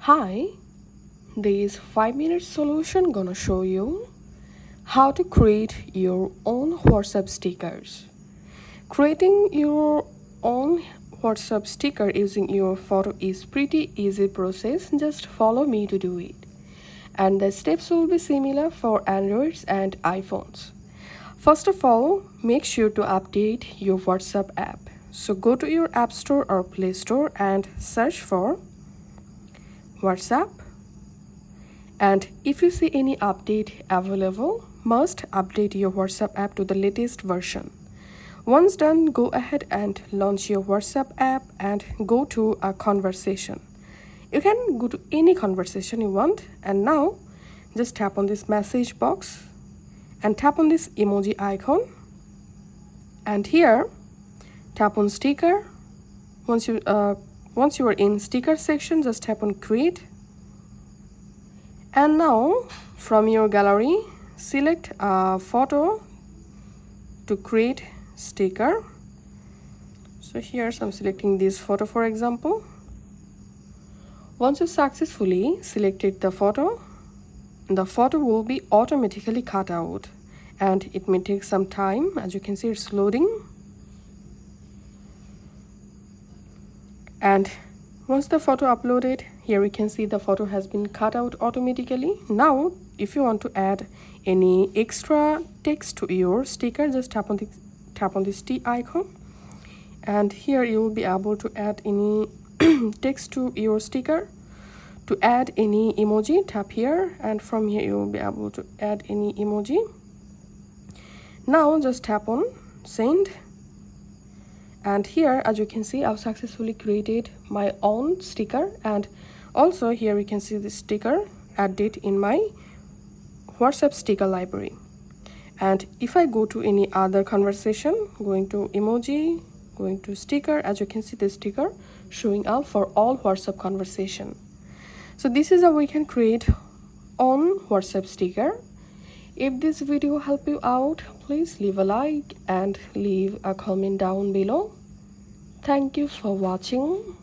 Hi, this 5-minute solution gonna show you how to create your own WhatsApp stickers. Creating your own WhatsApp sticker using your photo is pretty easy process. Just follow me to do it. And the steps will be similar for Androids and iPhones. First of all, make sure to update your WhatsApp app. So go to your App Store or Play Store and search for WhatsApp. And if you see any update available, must update your WhatsApp app to the latest version. Once done, go ahead and launch your WhatsApp app and go to a conversation. You can go to any conversation you want, and now just tap on this message box and tap on this emoji icon, and here tap on sticker. Once you are in sticker section, just tap on create. And now from your gallery, select a photo to create sticker. So here I'm selecting this photo, for example. Once you successfully selected the photo will be automatically cut out, and it may take some time. As you can see, it's loading. And once the photo uploaded, here we can see the photo has been cut out automatically. Now, if you want to add any extra text to your sticker, just tap on this T icon, and here you will be able to add any text to your sticker. To add any emoji, tap here, and from here you will be able to add any emoji. Now just tap on send. And here, as you can see, I've successfully created my own sticker, and also here we can see the sticker added in my WhatsApp sticker library. And if I go to any other conversation, going to emoji, going to sticker, as you can see the sticker showing up for all WhatsApp conversation. So this is how we can create own WhatsApp sticker. If this video helped you out, please leave a like and leave a comment down below. Thank you for watching.